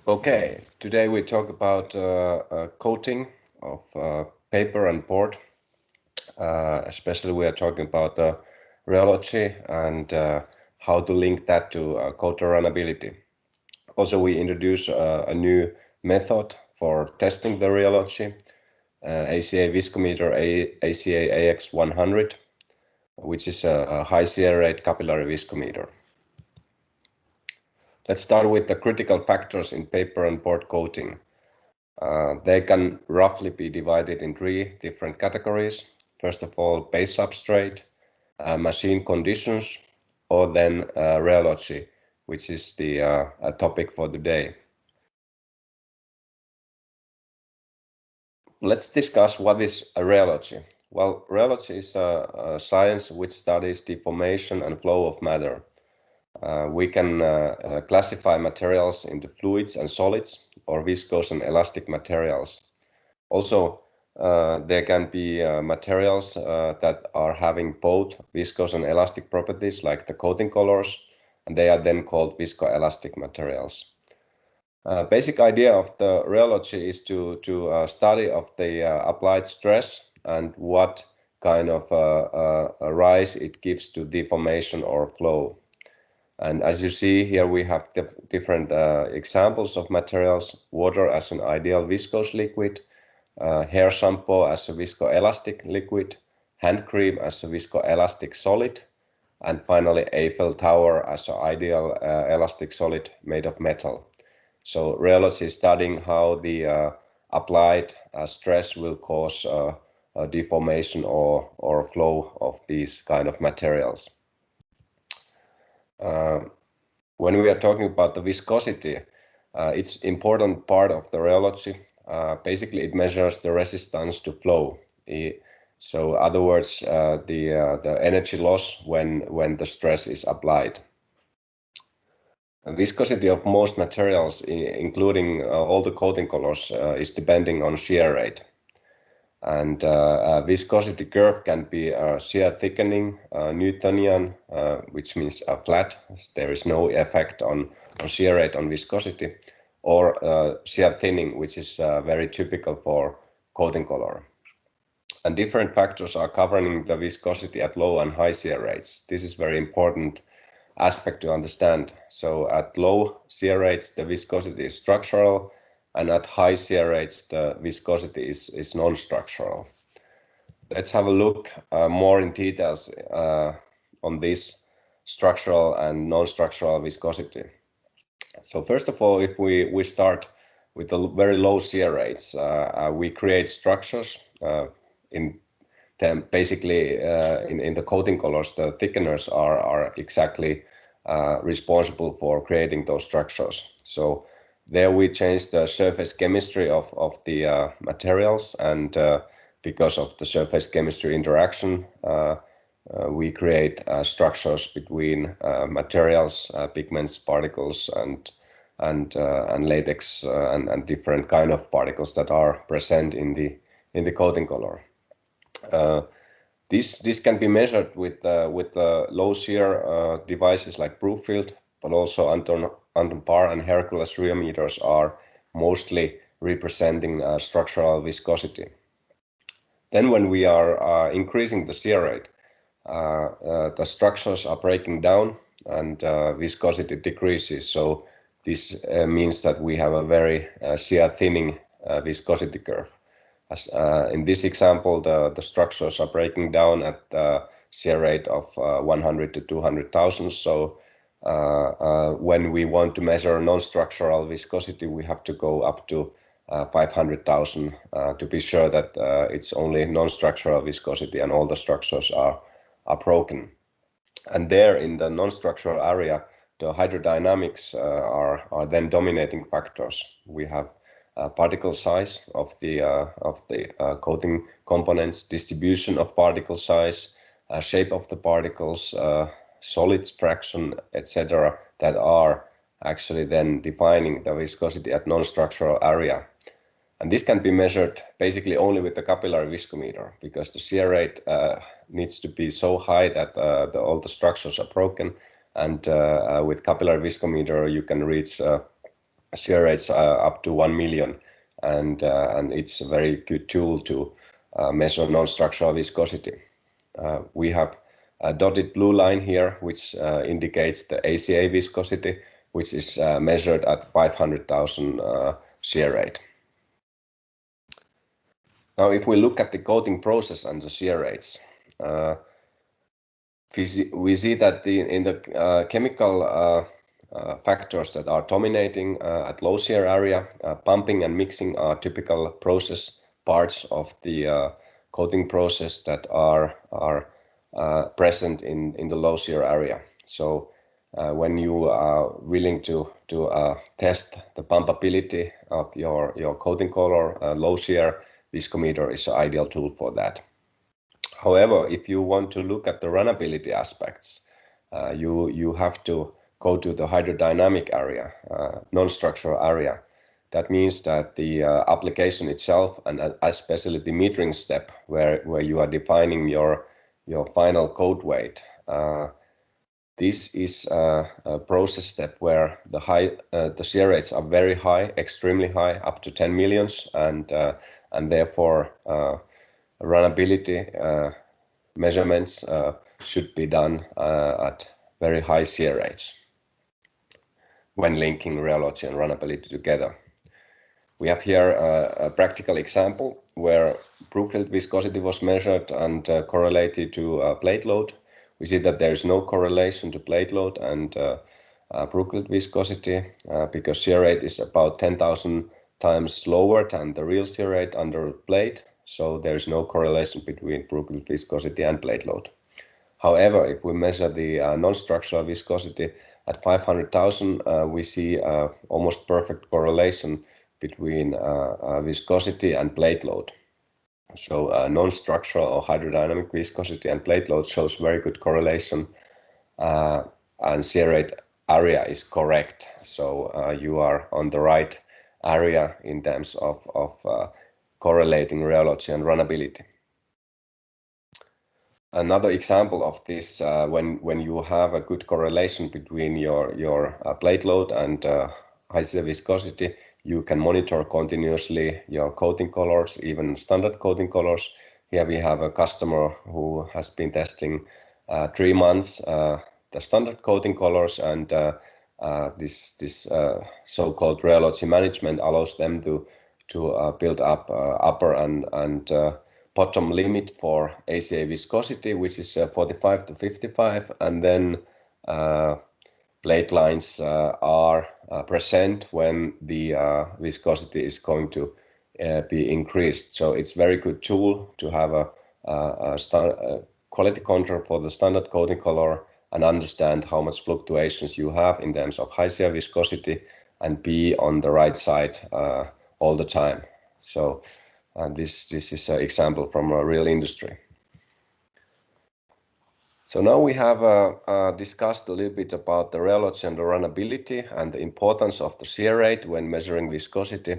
Okay, today we talk about coating of paper and board. Especially we are talking about rheology and how to link that to coater runnability. Also, we introduce a new method for testing the rheology, ACA Viscometer ACA AX-100, which is a high shear rate capillary viscometer. Let's start with the critical factors in paper and board coating. They can roughly be divided in three different categories. First of all, base substrate, machine conditions, or then rheology, which is the topic for today. Let's discuss what is a rheology. Well, rheology is a science which studies deformation and flow of matter. We can classify materials into fluids and solids, or viscous and elastic materials. Also, there can be materials that are having both viscous and elastic properties, like the coating colors, and they are then called viscoelastic materials. Basic idea of the rheology is to study of the applied stress and what kind of a rise it gives to deformation or flow. And as you see here, we have different examples of materials: water as an ideal viscous liquid, hair shampoo as a viscoelastic liquid, hand cream as a viscoelastic solid, and finally Eiffel Tower as an ideal elastic solid made of metal. So rheology is studying how the applied stress will cause a deformation or flow of these kind of materials. When we are talking about the viscosity, it's important part of the rheology. Basically, it measures the resistance to flow. So, in other words, the energy loss when the stress is applied. The viscosity of most materials, including all the coating colors, is depending on shear rate. And viscosity curve can be shear thickening, Newtonian, which means flat. There is no effect on shear rate on viscosity, or shear thinning, which is very typical for coating color. And different factors are governing the viscosity at low and high shear rates. This is very important aspect to understand. So at low shear rates, the viscosity is structural, and at high shear rates, the viscosity is non-structural. Let's have a look more in details on this structural and non-structural viscosity. So first of all, if we start with the very low shear rates, we create structures in them. Basically, in the coating colors, the thickeners are exactly responsible for creating those structures. So there we change the surface chemistry of the materials, and because of the surface chemistry interaction, we create structures between materials, pigments, particles, and latex and different kind of particles that are present in the coating color. This can be measured with low shear devices like proof field, but also Anton Par and Hercules rheometers are mostly representing structural viscosity. Then when we are increasing the shear rate, the structures are breaking down and viscosity decreases. So this means that we have a very shear thinning viscosity curve. As in this example, the structures are breaking down at the shear rate of 100 to 200,000. So when we want to measure non-structural viscosity, we have to go up to 500,000 to be sure that it's only non-structural viscosity and all the structures are broken. And there in the non-structural area, the hydrodynamics are then dominating factors. We have particle size of the coating components, distribution of particle size, shape of the particles, solids fraction, etc., that are actually then defining the viscosity at non-structural area. And this can be measured basically only with the capillary viscometer, because the shear rate needs to be so high that all the structures are broken. And with capillary viscometer, you can reach shear rates up to 1 million, and it's a very good tool to measure non-structural viscosity. We have a dotted blue line here, which indicates the ACA viscosity, which is measured at 500,000 shear rate. Now, if we look at the coating process and the shear rates, we see that in the chemical factors that are dominating at low shear area, pumping and mixing are typical process parts of the coating process that are present in the low shear area. So when you are willing to test the pumpability of your coating color, low shear Viscometer is an ideal tool for that. However, if you want to look at the runnability aspects, you have to go to the hydrodynamic area, non-structural area. That means that the application itself, and especially the metering step, where you are defining your final coat weight, this is a process step where the shear rates are very high, extremely high, up to 10 millions, and therefore runnability measurements should be done at very high shear rates when linking rheology and runnability together. We have here a practical example where Brookfield viscosity was measured and correlated to plate load. We see that there is no correlation to plate load and Brookfield viscosity because shear rate is about 10,000 times lower than the real shear rate under plate. So there is no correlation between Brookfield viscosity and plate load. However, if we measure the non-structural viscosity at 500,000, we see almost perfect correlation between viscosity and plate load. So non-structural or hydrodynamic viscosity and plate load shows very good correlation, and shear rate area is correct. So you are on the right area in terms of correlating rheology and runnability. Another example of this, when you have a good correlation between your plate load and high shear viscosity, you can monitor continuously your coating colors, even standard coating colors. Here we have a customer who has been testing 3 months the standard coating colors, and this so-called rheology management allows them to build up upper and bottom limit for ACA viscosity, which is 45 to 55, and then plate lines are present when the viscosity is going to be increased. So it's very good tool to have a quality control for the standard coating color and understand how much fluctuations you have in terms of high shear viscosity and be on the right side all the time. So this is an example from a real industry. So now we have discussed a little bit about the rheology and the runnability and the importance of the shear rate when measuring viscosity.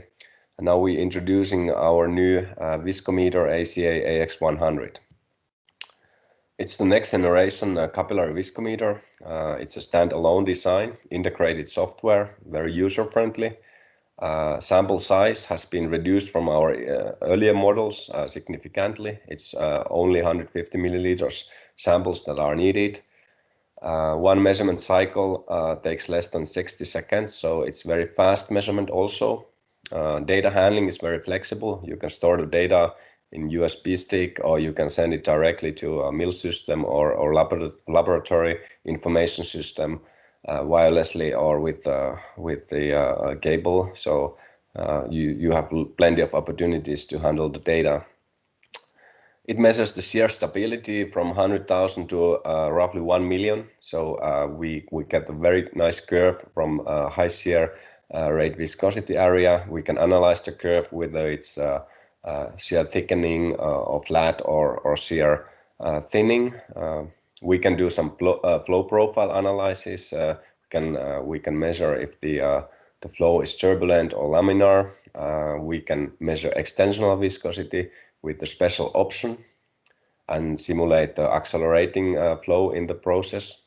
And now we're introducing our new Viscometer ACA AX-100. It's the next generation capillary Viscometer. It's a standalone design, integrated software, very user-friendly. Sample size has been reduced from our earlier models significantly. It's only 150 milliliters samples that are needed. One measurement cycle takes less than 60 seconds, so it's very fast measurement also. Data handling is very flexible. You can store the data in USB stick, or you can send it directly to a mill system or laboratory information system wirelessly or with the cable. So you have plenty of opportunities to handle the data. It measures the shear stability from 100,000 to roughly 1 million. So we get a very nice curve from high shear rate viscosity area. We can analyze the curve, whether it's shear thickening or flat or shear thinning. We can do some flow profile analysis. We can measure if the flow is turbulent or laminar. We can measure extensional viscosity with the special option and simulate the accelerating flow in the process.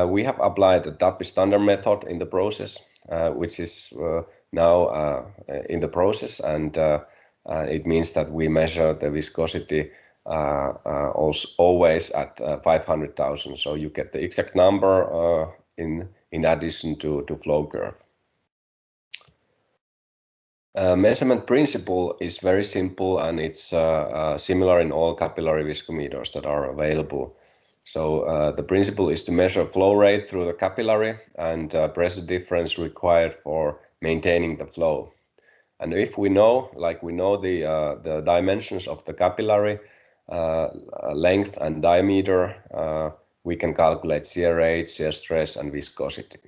We have applied the DAPI standard method in the process. which is now in the process, and it means that we measure the viscosity also always at 500,000. So you get the exact number in addition to flow curve. Measurement principle is very simple, and it's similar in all capillary viscometers that are available. So the principle is to measure flow rate through the capillary and pressure difference required for maintaining the flow. And if we know, the dimensions of the capillary length and diameter, we can calculate shear rate, shear stress, and viscosity.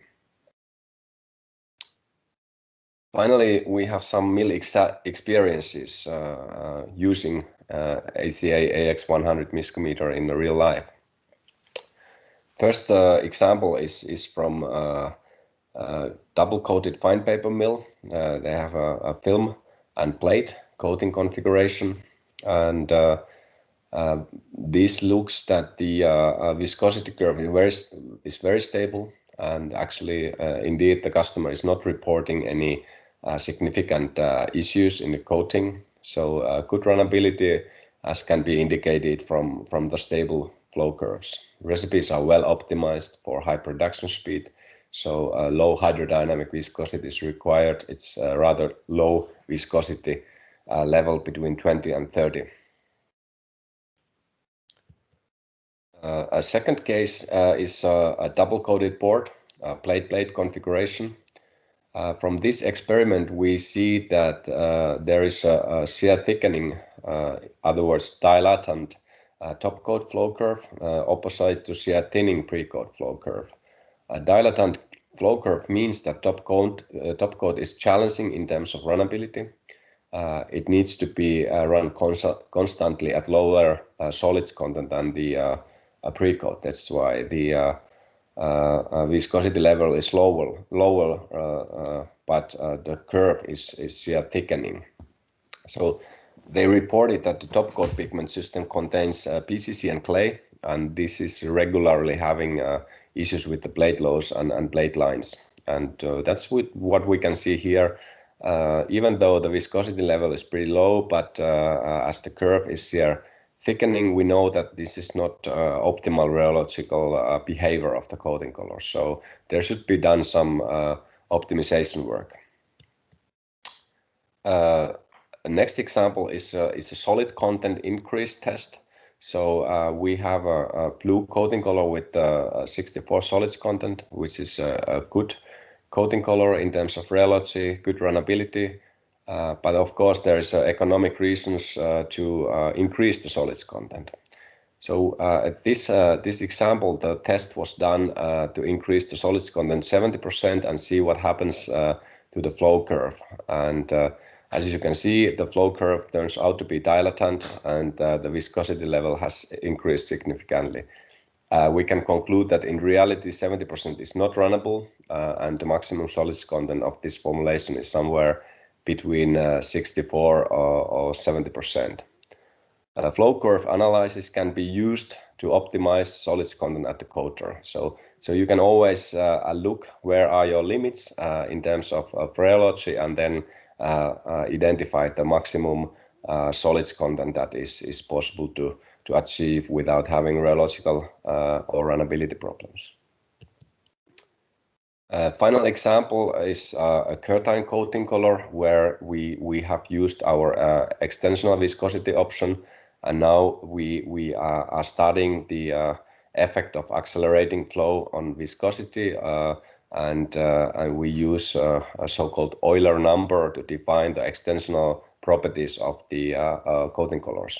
Finally, we have some mill experiences using ACA AX-100 Viscometer in the real life. First example is from double-coated fine paper mill. They have a film and plate coating configuration, and this looks that the viscosity curve is very stable, and actually, indeed, the customer is not reporting any significant issues in the coating. So good runnability, as can be indicated from the stable flow curves. Recipes are well optimized for high production speed, so low hydrodynamic viscosity is required. It's rather low viscosity level between 20 and 30. A second case is a double-coated board, plate-plate configuration. From this experiment, we see that there is a shear thickening, other words, dilatant top coat flow curve, opposite to shear thinning pre-coat flow curve. A dilatant flow curve means that top coat is challenging in terms of runnability. It needs to be run constantly at lower solids content than the pre-coat. That's why the viscosity level is lower, but the curve is shear thickening. So they reported that the top coat pigment system contains PCC and clay, and this is regularly having issues with the plate loads and plate lines. And that's what we can see here. Even though the viscosity level is pretty low, but as the curve is shear thickening, we know that this is not optimal rheological behavior of the coating color. So there should be done some optimization work. Next example is a solid content increase test. So we have a blue coating color with 64 solids content, which is a good coating color in terms of rheology, good runnability. But of course, there is economic reasons to increase the solids content. So at this example, the test was done to increase the solids content 70% and see what happens to the flow curve. And as you can see, the flow curve turns out to be dilatant, and the viscosity level has increased significantly. We can conclude that in reality 70% is not runnable, and the maximum solids content of this formulation is somewhere between 64 or 70%. Flow curve analysis can be used to optimize solids content at the coater. So you can always look where are your limits in terms of rheology, and then identify the maximum solids content that is possible to achieve without having rheological or runnability problems. Final example is a curtain coating color, where we have used our extensional viscosity option, and now we are studying the effect of accelerating flow on viscosity, and we use a so-called Euler number to define the extensional properties of the coating colors.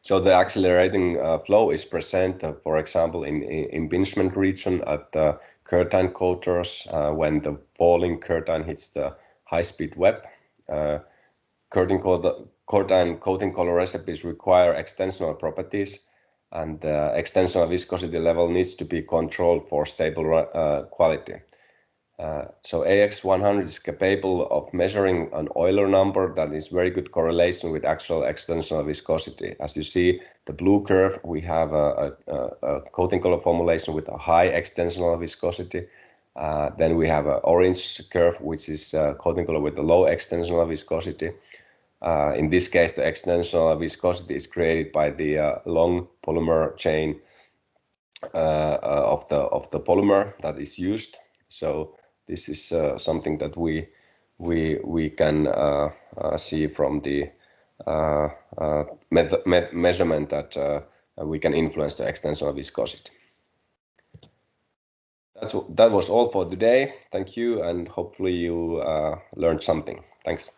So the accelerating flow is present, for example, in impingement region at the curtain coaters when the falling curtain hits the high-speed web. Curtain coating color recipes require extensional properties, and the extensional viscosity level needs to be controlled for stable quality. So AX-100 is capable of measuring an Euler number that is very good correlation with actual extensional viscosity. As you see, the blue curve, we have a coating color formulation with a high extensional viscosity, Then we have an orange curve, which is coating color with the low extensional viscosity. In this case, the extensional viscosity is created by the long polymer chain of the polymer that is used. So this is something that we can see from the measurement that we can influence the extensional viscosity. That was all for today. Thank you, and hopefully you learned something. Thanks.